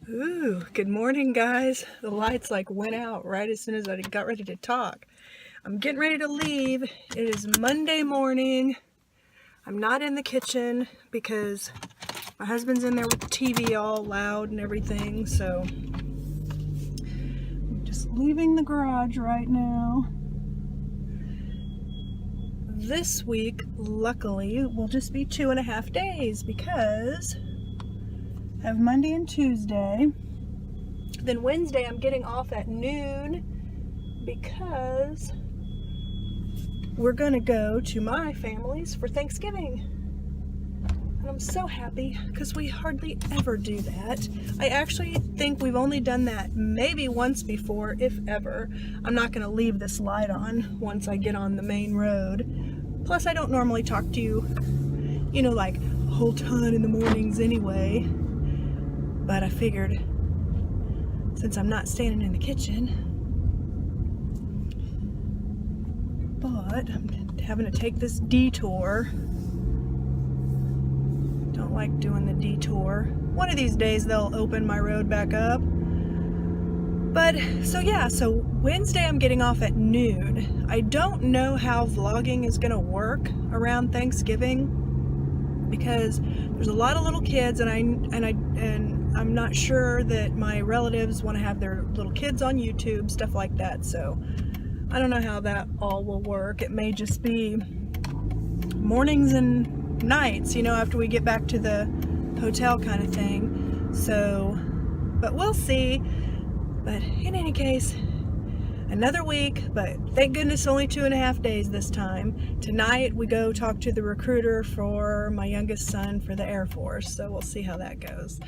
Ooh, good morning, guys. The lights went out right as soon as I got ready to talk. I'm getting ready to leave. It is Monday morning. I'm not in the kitchen because my husband's in there with the TV all loud and everything, so I'm just leaving the garage right now. This week, luckily, will just be 2.5 days because I have Monday and Tuesday. Then Wednesday I'm getting off at noon because we're gonna go to my family's for Thanksgiving. And I'm so happy because we hardly ever do that. I actually think we've only done that maybe once before, if ever. I'm not gonna leave this light on once I get on the main road. Plus I don't normally talk to you, like a whole ton in the mornings anyway. But I figured, since I'm not standing in the kitchen, but I'm having to take this detour. Don't like doing the detour. One of these days they'll open my road back up. But, so Wednesday I'm getting off at noon. I don't know how vlogging is gonna work around Thanksgiving because there's a lot of little kids and I'm not sure that my relatives want to have their little kids on YouTube, stuff like that. So I don't know how that all will work. It may just be mornings and nights, after we get back to the hotel kind of thing. So, but we'll see. But in any case, another week, but thank goodness only 2.5 days this time. Tonight we go talk to the recruiter for my youngest son for the Air Force. So we'll see how that goes.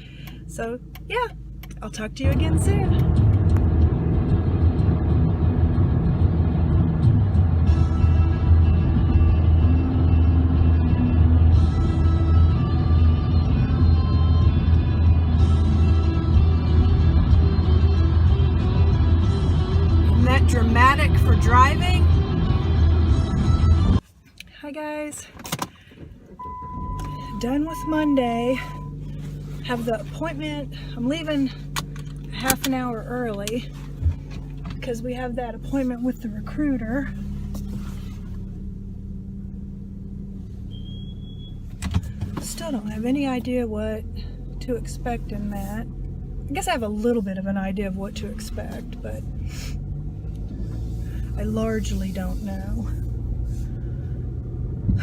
So, yeah, I'll talk to you again soon. Isn't that dramatic for driving? Hi guys. Done with Monday. Have the appointment. I'm leaving half an hour early because we have that appointment with the recruiter. Still don't have any idea what to expect in that. I guess I have a little bit of an idea of what to expect, but I largely don't know.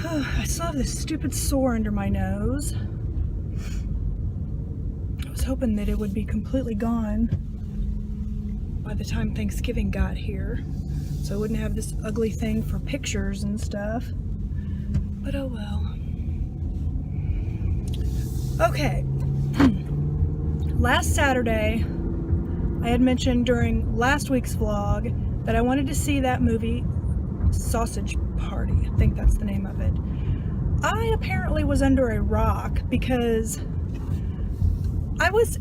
I still have this stupid sore under my nose. I was hoping that it would be completely gone by the time Thanksgiving got here, so I wouldn't have this ugly thing for pictures and stuff. But oh well. Okay. Last Saturday, I had mentioned during last week's vlog that I wanted to see that movie, Sausage Party. I think that's the name of it. I apparently was under a rock because I was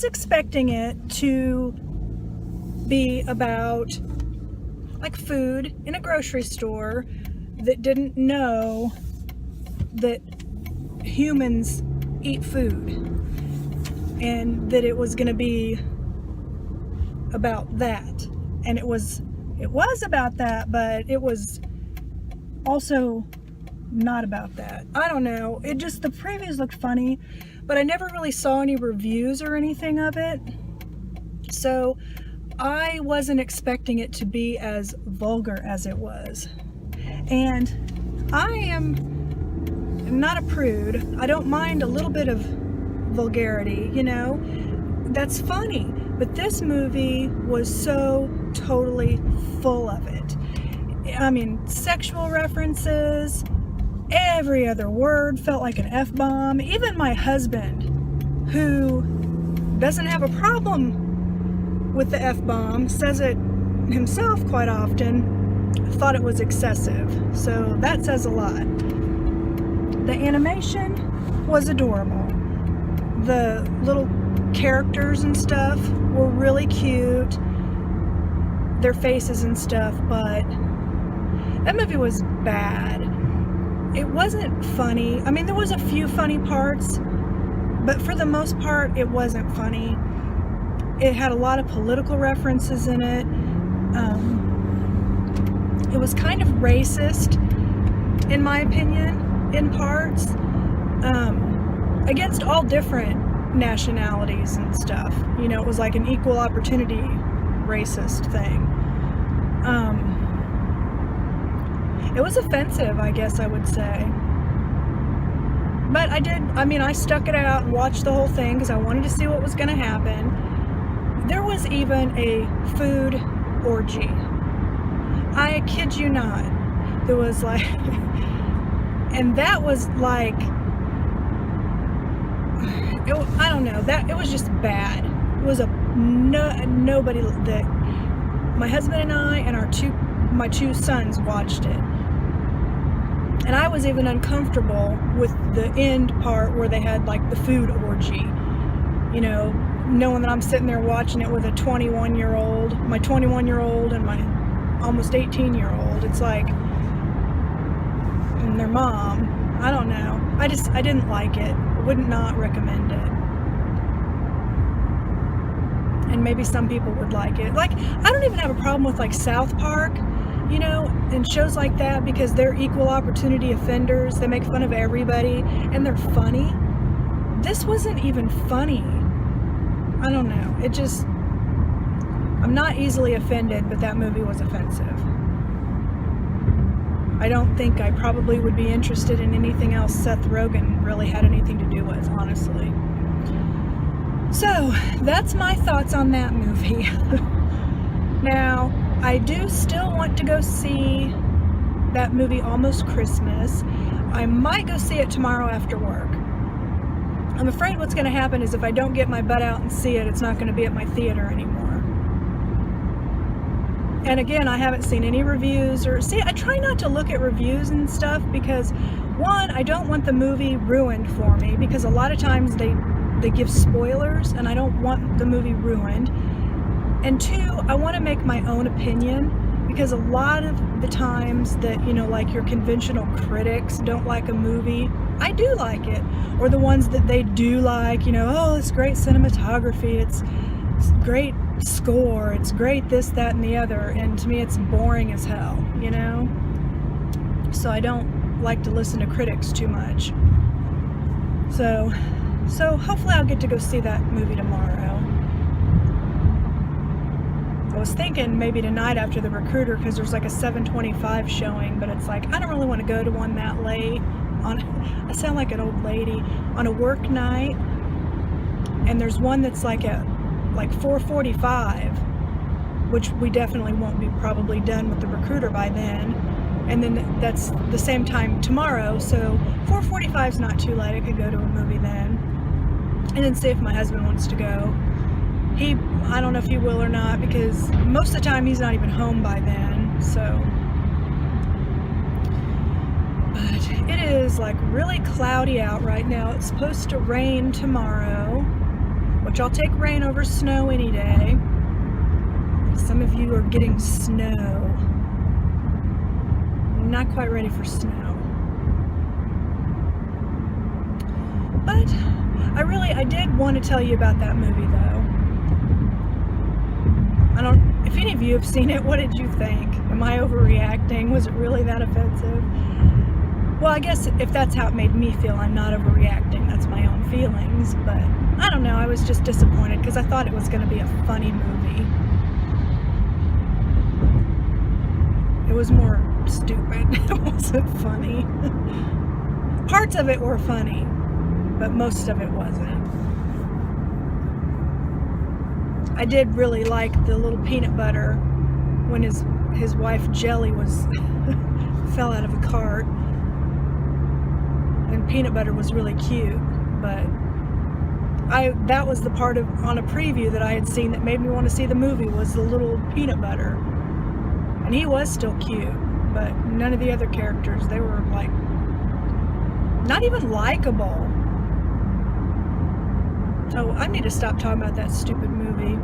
expecting it to be about like food in a grocery store that didn't know that humans eat food, and that it was going to be about that. And it was about that, but it was also not about that. I don't know. The previews looked funny, but I never really saw any reviews or anything of it. So I wasn't expecting it to be as vulgar as it was. And I am not a prude. I don't mind a little bit of vulgarity, That's funny. But this movie was so totally full of it. I mean, sexual references, every other word felt like an F-bomb. Even my husband, who doesn't have a problem with the F-bomb, says it himself quite often, thought it was excessive. So that says a lot. The animation was adorable. The little characters and stuff were really cute. Their faces and stuff, but that movie was bad. it wasn't funny. I mean, there was a few funny parts, but for the most part, it wasn't funny. It had a lot of political references in it. It was kind of racist, in my opinion, in parts, against all different nationalities and stuff. You know, it was like an equal opportunity racist thing. It was offensive, I guess I would say. But I stuck it out and watched the whole thing because I wanted to see what was going to happen. There was even a food orgy. I kid you not. There was like, and that was like, I don't know, it was just bad. It was nobody that, my husband and I and my two sons watched it. And I was even uncomfortable with the end part where they had like the food orgy, you know, knowing that I'm sitting there watching it with a 21-year-old, my 21-year-old and my almost 18-year-old. It's like, and their mom, I don't know. I didn't like it. I would not recommend it. And maybe some people would like it. Like, I don't even have a problem with like South Park, you know, and shows like that, because they're equal opportunity offenders. They make fun of everybody and they're funny. This wasn't even funny. I don't know. It just, I'm not easily offended, but that movie was offensive. I don't think I probably would be interested in anything else Seth Rogen really had anything to do with, honestly. So, that's my thoughts on that movie. Now, I do still want to go see that movie Almost Christmas. I might go see it tomorrow after work. I'm afraid what's going to happen is if I don't get my butt out and see it, it's not going to be at my theater anymore. And again, I haven't seen any reviews I try not to look at reviews and stuff because, one, I don't want the movie ruined for me, because a lot of times they give spoilers and I don't want the movie ruined. And two, I want to make my own opinion, because a lot of the times that, you know, like your conventional critics don't like a movie, I do like it. Or the ones that they do like, you know, oh, it's great cinematography, it's great score, it's great this, that, and the other. And to me, it's boring as hell, you know? So I don't like to listen to critics too much. So hopefully I'll get to go see that movie tomorrow. I was thinking maybe tonight after The Recruiter, because there's like a 7:25 showing, but it's like, I don't really want to go to one that late. I sound like an old lady. On a work night, and there's one that's like at 4:45, which we definitely won't be probably done with The Recruiter by then. And then that's the same time tomorrow, so 4:45 is not too late. I could go to a movie then. And then see if my husband wants to go. I don't know if he will or not, because most of the time he's not even home by then, so. But it is like really cloudy out right now. It's supposed to rain tomorrow, which I'll take rain over snow any day. Some of you are getting snow. I'm not quite ready for snow. But I did want to tell you about that movie though. If any of you have seen it, what did you think? Am I overreacting? Was it really that offensive? Well, I guess if that's how it made me feel, I'm not overreacting. That's my own feelings. But I don't know. I was just disappointed because I thought it was going to be a funny movie. It was more stupid. It wasn't funny. Parts of it were funny, but most of it wasn't. I did really like the little peanut butter when his wife Jelly fell out of a cart, and peanut butter was really cute. But that was the part on a preview that I had seen that made me want to see the movie, was the little peanut butter, and he was still cute, but none of the other characters, they were like not even likable. Oh, I need to stop talking about that stupid movie.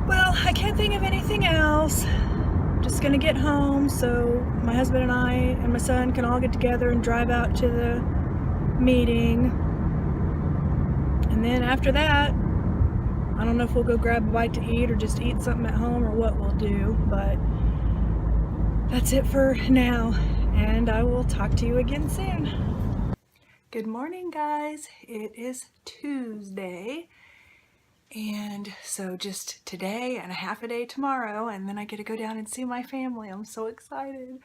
Well, I can't think of anything else. just gonna get home so my husband and I and my son can all get together and drive out to the meeting. And then after that, I don't know if we'll go grab a bite to eat or just eat something at home or what we'll do, but that's it for now, and I will talk to you again soon. Good morning, guys. It is Tuesday, and so just today and a half a day tomorrow, and then I get to go down and see my family. I'm so excited.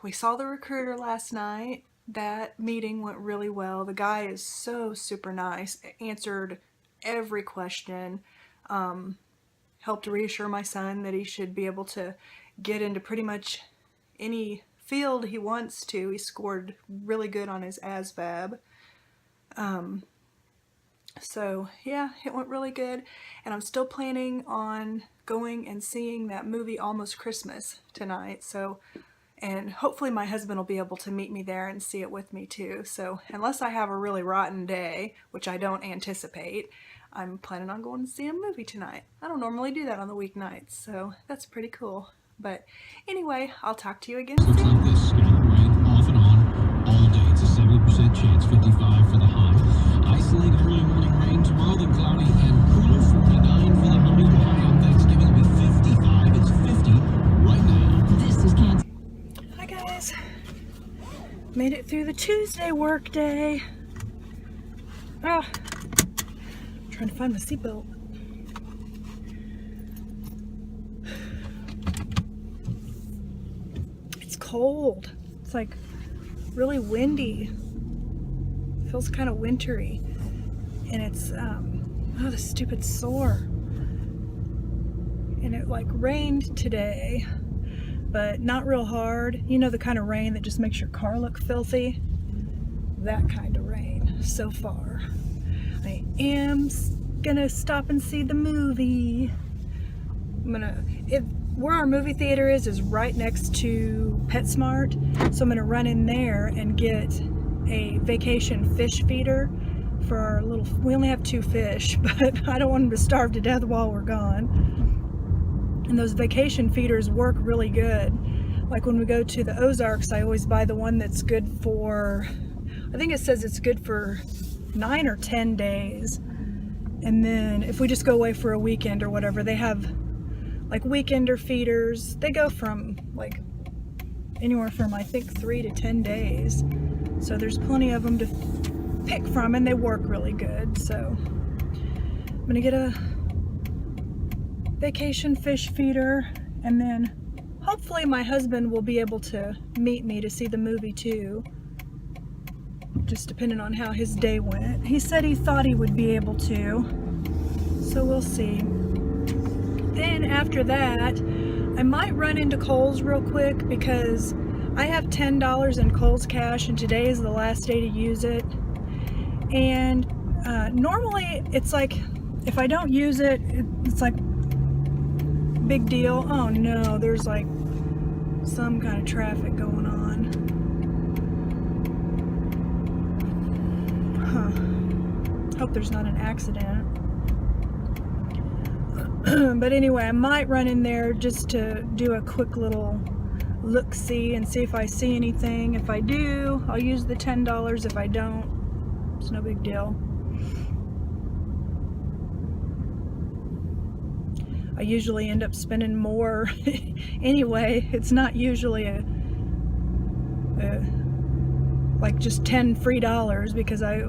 We saw the recruiter last night. That meeting went really well. The guy is so super nice, answered every question, helped reassure my son that he should be able to get into pretty much any field he wants to. He scored really good on his ASVAB. So yeah, it went really good, and I'm still planning on going and seeing that movie Almost Christmas tonight. So, and hopefully my husband will be able to meet me there and see it with me too. So unless I have a really rotten day, which I don't anticipate, I'm planning on going to see a movie tonight. I don't normally do that on the weeknights, so that's pretty cool. But anyway, I'll talk to you again soon. Looks like this. Scattered rain off and on all day. It's a 70% chance, 55 for the high. Isolated early morning rain tomorrow, then cloudy and cooler, 49 for the high. The high on Thanksgiving will be 55. It's 50 right now. This is Kansas. Hi guys. Made it through the Tuesday work day. Oh, trying to find my seatbelt. It's cold. It's like really windy. Feels kind of wintry. And it's, oh, the stupid sore. And it like rained today, but not real hard. You know, the kind of rain that just makes your car look filthy? That kind of rain so far. I am gonna stop and see the movie. Where our movie theater is right next to PetSmart, so I'm gonna run in there and get a vacation fish feeder for our little, we only have 2 fish, but I don't want them to starve to death while we're gone. And those vacation feeders work really good. Like when we go to the Ozarks, I always buy the one that's good for, I think it says it's good for 9 or 10 days. And then if we just go away for a weekend or whatever, they have like weekender feeders. They go from like anywhere from I think 3 to 10 days. So there's plenty of them to pick from, and they work really good. So I'm gonna get a vacation fish feeder, and then hopefully my husband will be able to meet me to see the movie too, just depending on how his day went. He said he thought he would be able to, so we'll see. Then after that, I might run into Kohl's real quick because I have $10 in Kohl's cash, and today is the last day to use it. And normally it's like, if I don't use it, it's like big deal. Oh no, there's like some kind of traffic going on. Huh. Hope there's not an accident. But anyway, I might run in there just to do a quick little look-see and see if I see anything. If I do, I'll use the $10. If I don't, it's no big deal. I usually end up spending more anyway. It's not usually like just 10 free dollars, because I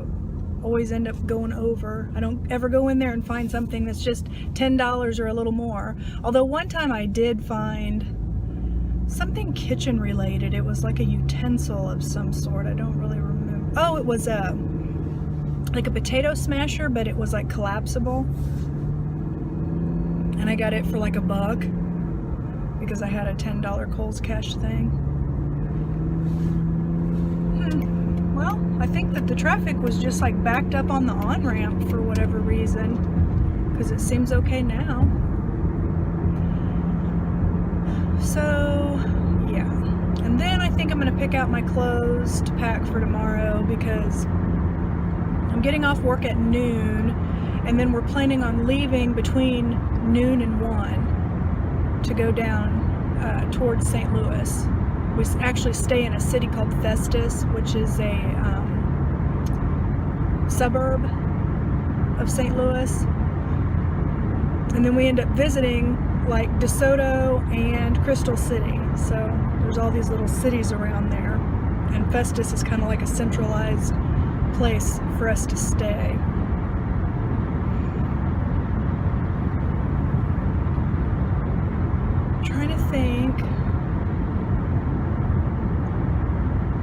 always end up going over. I don't ever go in there and find something that's just $10 or a little more. Although one time I did find something kitchen related. It was like a utensil of some sort. I don't really remember. Oh, it was like a potato smasher, but it was like collapsible. And I got it for like $1 because I had a $10 Kohl's cash thing. Well, I think that the traffic was just like backed up on the on-ramp for whatever reason, because it seems okay now. So yeah, and then I think I'm gonna pick out my clothes to pack for tomorrow, because I'm getting off work at noon, and then we're planning on leaving between noon and 1. to go down towards St. Louis. We actually stay in a city called Festus, which is a suburb of St. Louis. And then we end up visiting like DeSoto and Crystal City. So there's all these little cities around there. And Festus is kind of like a centralized place for us to stay. Trying to think.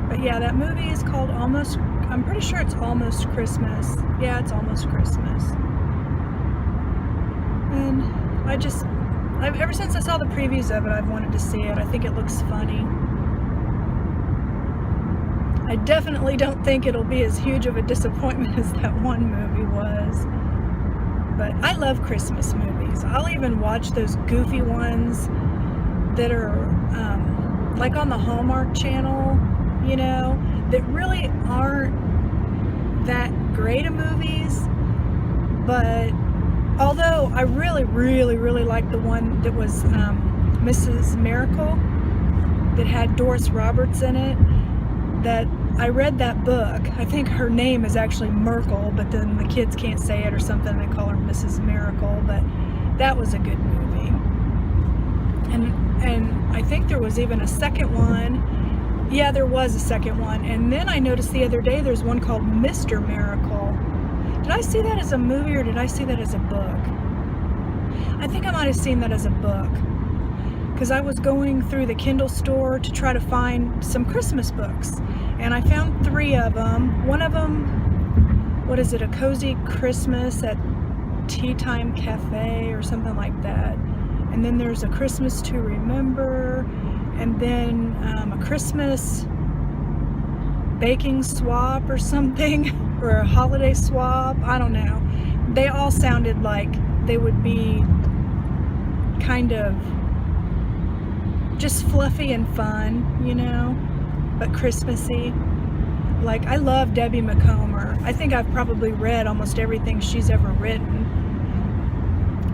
But yeah, that movie is called Almost, I'm pretty sure it's Almost Christmas. Yeah, it's Almost Christmas. And ever since I saw the previews of it, I've wanted to see it. I think it looks funny. I definitely don't think it'll be as huge of a disappointment as that one movie was. But I love Christmas movies. I'll even watch those goofy ones that are like on the Hallmark Channel, you know, that really aren't that great of movies. But although I really, really, really like the one that was Mrs. Miracle, that had Doris Roberts in it, that I read that book. I think her name is actually Merkel, but then the kids can't say it or something. They call her Mrs. Miracle, but that was a good movie. And I think there was even a second one. Yeah, there was a second one. And then I noticed the other day there's one called Mr. Miracle. Did I see that as a movie or did I see that as a book? I think I might have seen that as a book. Because I was going through the Kindle store to try to find some Christmas books. And I found 3 of them. One of them, what is it, A Cozy Christmas at Tea Time Cafe or something like that. And then there's A Christmas to Remember. And then a Christmas baking swap or something. Or a holiday swap. I don't know. They all sounded like they would be kind of just fluffy and fun, you know, but Christmassy. Like, I love Debbie Macomber. I think I've probably read almost everything she's ever written.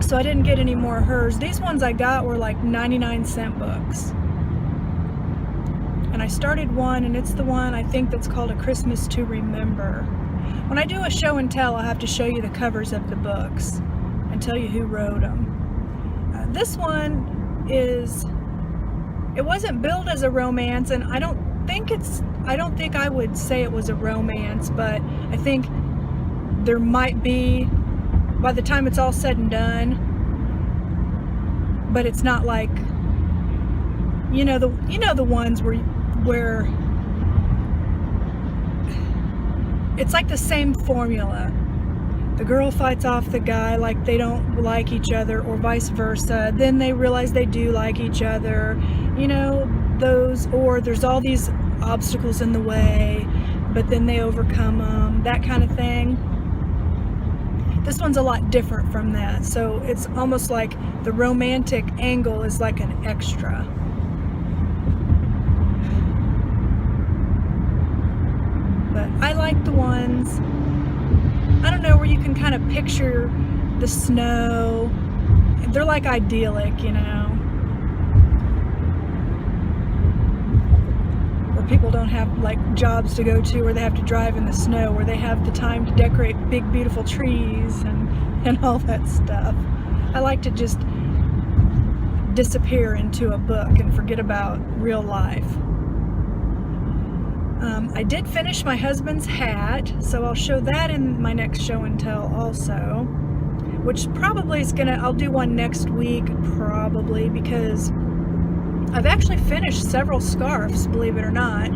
So I didn't get any more of hers. These ones I got were like 99-cent books. And I started one, and it's the one I think that's called A Christmas to Remember. When I do a show and tell, I'll have to show you the covers of the books and tell you who wrote them. This one is... It wasn't billed as a romance, and I don't think I would say it was a romance, but I think there might be by the time it's all said and done. But it's not like, you know the ones where it's like the same formula. The girl fights off the guy like they don't like each other, or vice versa. Then they realize they do like each other. You know, those, or there's all these obstacles in the way, but then they overcome them, that kind of thing. This one's a lot different from that. So it's almost like the romantic angle is like an extra. But I like the ones, I don't know, where you can kind of picture the snow. They're like idyllic, you know. Where people don't have like jobs to go to, where they have to drive in the snow, where they have the time to decorate big beautiful trees and all that stuff. I like to just disappear into a book and forget about real life. I did finish my husband's hat, so I'll show that in my next show and tell also, which probably is I'll do one next week, probably, because I've actually finished several scarves, believe it or not,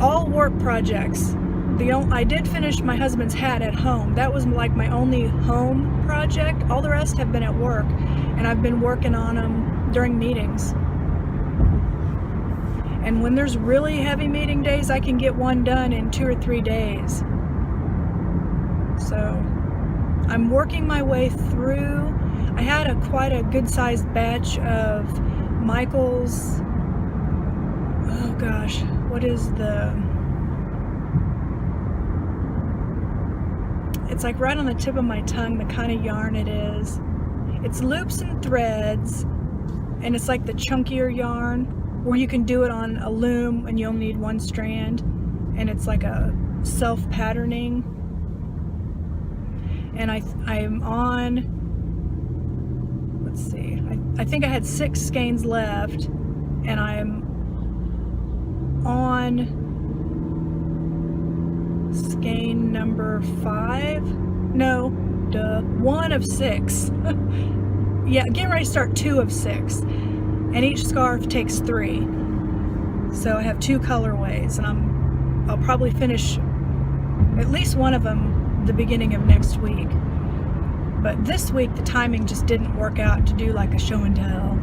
all work projects. I did finish my husband's hat at home. That was like my only home project. All the rest have been at work, and I've been working on them during meetings. And when there's really heavy meeting days, I can get one done in 2 or 3 days. So I'm working my way through. I had quite a good-sized batch of Michael's, oh gosh, what is it's like right on the tip of my tongue, the kind of yarn it is. It's Loops and Threads and it's like the chunkier yarn where you can do it on a loom and you only need one strand, and it's like a self-patterning. And I'm on, let's see, I think I had 6 skeins left, and I'm on skein number 5. No, 1 of 6. Yeah, getting ready to start 2 of 6. And each scarf takes 3. So I have 2 colorways, and I'll probably finish at least one of them the beginning of next week. But this week the timing just didn't work out to do like a show and tell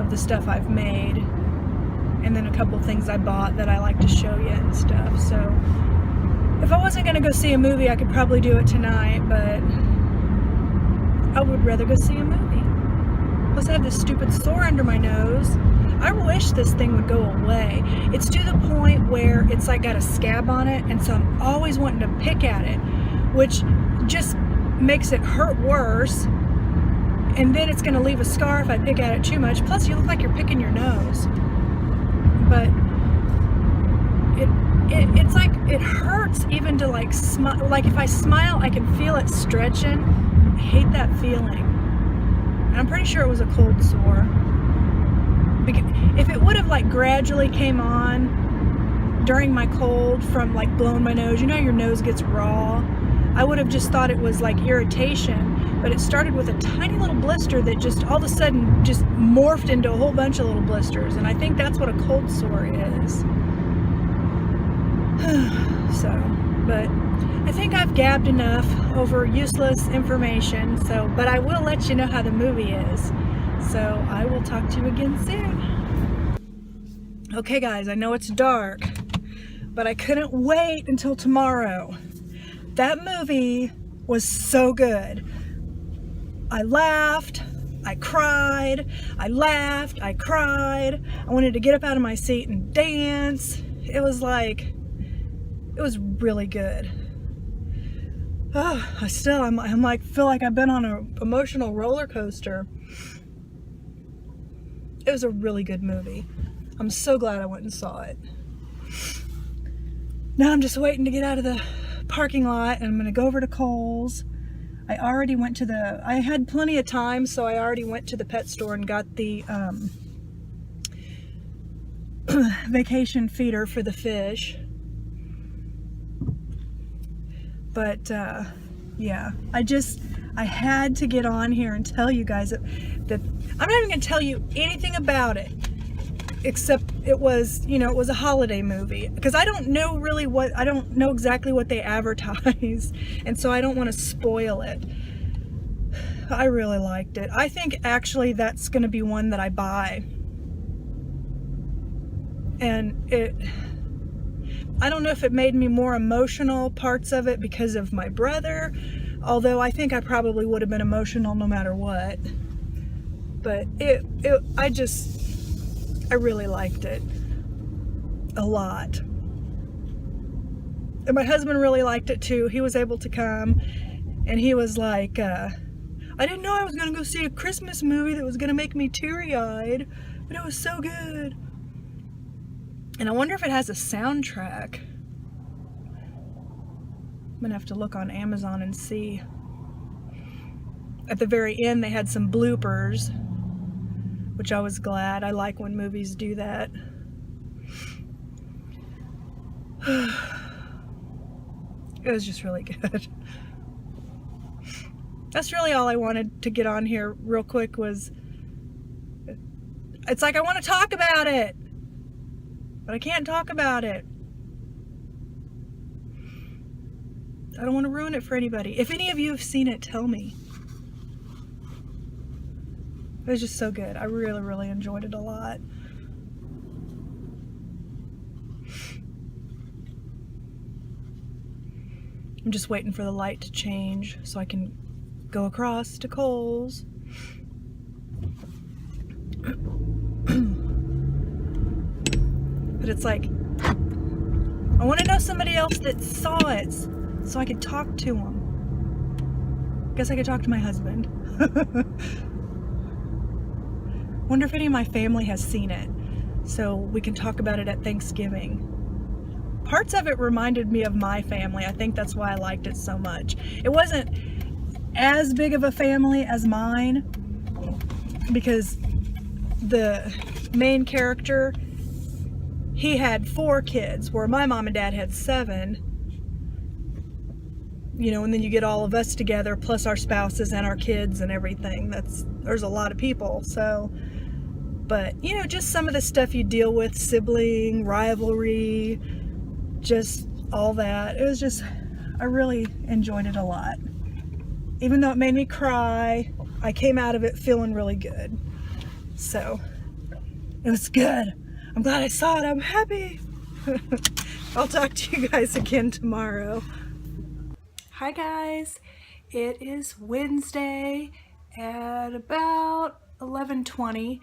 of the stuff I've made, and then a couple things I bought that I like to show you and stuff. So if I wasn't gonna go see a movie, I could probably do it tonight, but I would rather go see a movie. Plus I have this stupid sore under my nose. I wish this thing would go away. It's to the point where it's like got a scab on it, and so I'm always wanting to pick at it, which just makes it hurt worse. And then it's gonna leave a scar if I pick at it too much. Plus you look like you're picking your nose. But it's like it hurts even to like smile. Like if I smile, I can feel it stretching. I hate that feeling. And I'm pretty sure it was a cold sore. Because if it would have like gradually came on during my cold from like blowing my nose, you know your nose gets raw, I would have just thought it was like irritation. But it started with a tiny little blister that just all of a sudden just morphed into a whole bunch of little blisters, and I think that's what a cold sore is. So, but I think I've gabbed enough over useless information, but I will let you know how the movie is. So I will talk to you again soon. Okay guys, I know it's dark, but I couldn't wait until tomorrow. That movie was so good. I laughed, I cried, I laughed, I cried. I wanted to get up out of my seat and dance. It was really good. Oh, I'm like, feel like I've been on an emotional roller coaster. It was a really good movie. I'm so glad I went and saw it. Now I'm just waiting to get out of the parking lot, and I'm gonna go over to Kohl's. I already went to I had plenty of time, so I already went to the pet store and got the vacation feeder for the fish. But yeah, I had to get on here and tell you guys that I'm not even gonna tell you anything about it, except it was a holiday movie, because I don't know exactly what they advertise, and so I don't want to spoil it. I really liked it. I think actually that's going to be one that I buy. And I don't know if it made me more emotional, parts of it, because of my brother, although I think I probably would have been emotional no matter what. But I really liked it a lot. And my husband really liked it too. He was able to come, and he was like, I didn't know I was gonna go see a Christmas movie that was gonna make me teary-eyed, but it was so good. And I wonder if it has a soundtrack. I'm gonna have to look on Amazon and see. At the very end, they had some bloopers, which I was glad. I like when movies do that. It was just really good. That's really all I wanted to get on here real quick was, it's like I want to talk about it, but I can't talk about it. I don't want to ruin it for anybody. If any of you have seen it, tell me. It was just so good. I really, really enjoyed it a lot. I'm just waiting for the light to change so I can go across to Kohl's. But it's like, I want to know somebody else that saw it so I could talk to them. Guess I could talk to my husband. Wonder if any of my family has seen it, so we can talk about it at Thanksgiving. Parts of it reminded me of my family. I think that's why I liked it so much. It wasn't as big of a family as mine, because the main character, he had 4 kids, where my mom and dad had 7. You know, and then you get all of us together, plus our spouses and our kids and everything. There's a lot of people. So, but you know, just some of the stuff you deal with, sibling rivalry, just all that. It was just, I really enjoyed it a lot. Even though it made me cry, I came out of it feeling really good. So it was good. I'm glad I saw it. I'm happy. I'll talk to you guys again tomorrow. Hi guys, it is Wednesday at about 11:20,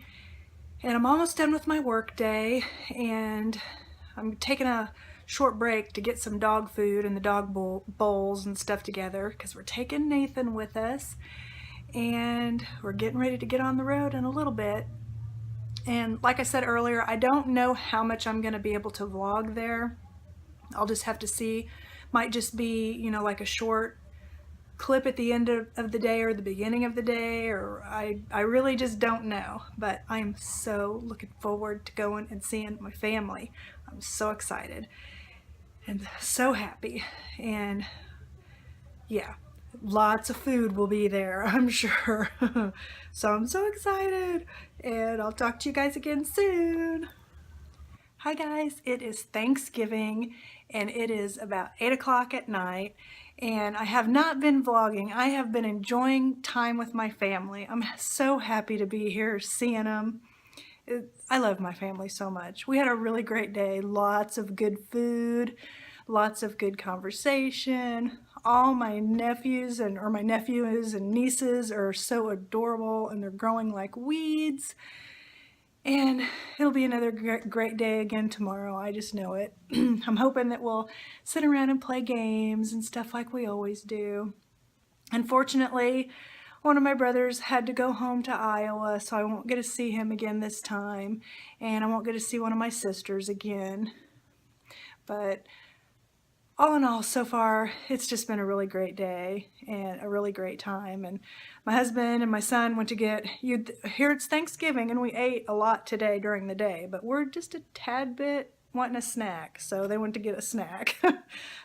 and I'm almost done with my work day, and I'm taking a short break to get some dog food and the dog bowls and stuff together, because we're taking Nathan with us, and we're getting ready to get on the road in a little bit. And like I said earlier, I don't know how much I'm going to be able to vlog there. I'll just have to see. Might just be, you know, like a short clip at the end of the day or the beginning of the day, or I really just don't know. But I'm so looking forward to going and seeing my family. I'm so excited and so happy. And yeah, lots of food will be there, I'm sure. So I'm so excited, and I'll talk to you guys again soon. Hi guys, it is Thanksgiving, and it is about 8 o'clock at night, and I have not been vlogging. I have been enjoying time with my family. I'm so happy to be here seeing them. I love my family so much. We had a really great day, lots of good food, lots of good conversation. All my nephews or my nephews and nieces are so adorable, and they're growing like weeds. And it'll be another great day again tomorrow. I just know it. I'm hoping that we'll sit around and play games and stuff like we always do. Unfortunately, one of my brothers had to go home to Iowa, so I won't get to see him again this time. And I won't get to see one of my sisters again. But all in all, so far, it's just been a really great day and a really great time. And my husband and my son went to here it's Thanksgiving, and we ate a lot today during the day, but we're just a tad bit wanting a snack, so they went to get a snack.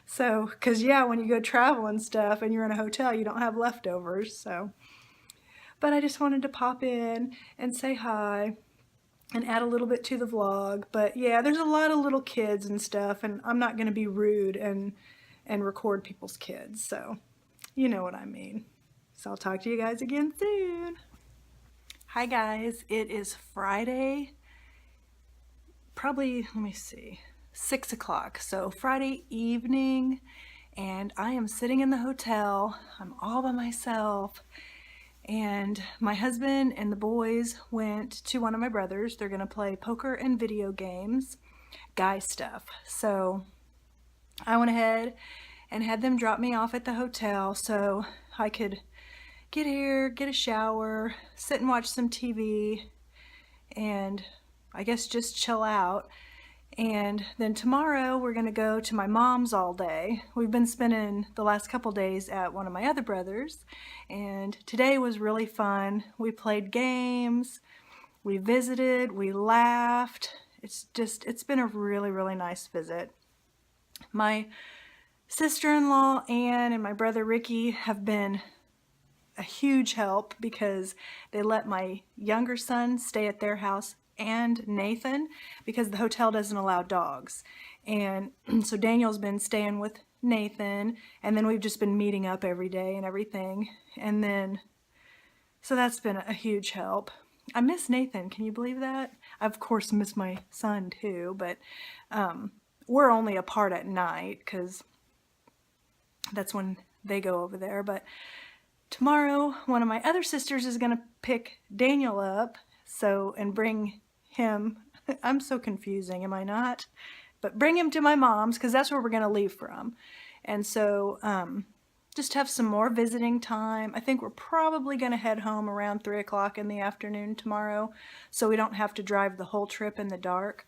So, because yeah, when you go travel and stuff and you're in a hotel, you don't have leftovers, so. But I just wanted to pop in and say hi and add a little bit to the vlog. But yeah, there's a lot of little kids and stuff, and I'm not going to be rude and record people's kids, so you know what I mean. So I'll talk to you guys again soon. Hi guys, it is Friday, probably, let me see, 6 o'clock, so Friday evening, and I am sitting in the hotel. I'm all by myself. And my husband and the boys went to one of my brothers. They're gonna play poker and video games, guy stuff. So I went ahead and had them drop me off at the hotel so I could get here, get a shower, sit and watch some TV, and I guess just chill out. And then tomorrow we're gonna go to my mom's all day. We've been spending the last couple days at one of my other brothers, and today was really fun. We played games, we visited, we laughed. It's been a really, really nice visit. My sister-in-law Anne and my brother Ricky have been a huge help, because they let my younger son stay at their house and Nathan, because the hotel doesn't allow dogs. And so Daniel's been staying with Nathan, and then we've just been meeting up every day and everything. And then, so that's been a huge help. I miss Nathan, can you believe that? I of course miss my son too, but we're only apart at night because that's when they go over there. But tomorrow, one of my other sisters is gonna pick Daniel up, and bring him, I'm so confusing, am I not? But bring him to my mom's, because that's where we're gonna leave from. And so just have some more visiting time. I think we're probably going to head home around 3 o'clock in the afternoon tomorrow, so we don't have to drive the whole trip in the dark.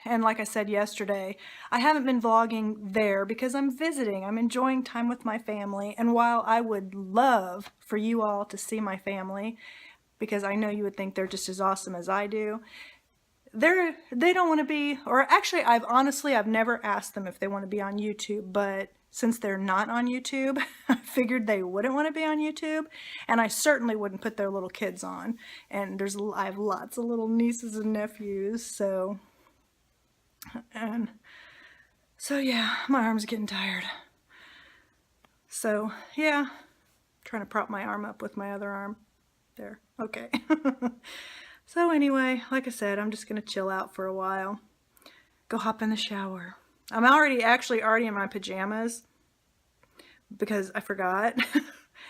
And like I said yesterday, I haven't been vlogging there because I'm visiting. I'm enjoying time with my family. And while I would love for you all to see my family, because I know you would think they're just as awesome as I do, they don't want to be, or actually I've never asked them if they want to be on YouTube, but since they're not on YouTube, I figured they wouldn't want to be on YouTube, and I certainly wouldn't put their little kids on. And I have lots of little nieces and nephews, so yeah, my arm's getting tired. So yeah, trying to prop my arm up with my other arm. There, okay. So anyway, like I said, I'm just gonna chill out for a while. Go hop in the shower. I'm actually already in my pajamas because I forgot.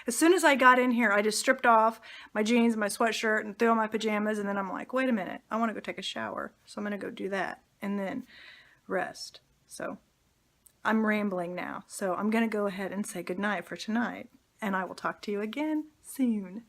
As soon as I got in here, I just stripped off my jeans, my sweatshirt, and threw on my pajamas, and then I'm like, wait a minute, I want to go take a shower. So I'm gonna go do that and then rest. So I'm rambling now. So I'm gonna go ahead and say goodnight for tonight, and I will talk to you again soon.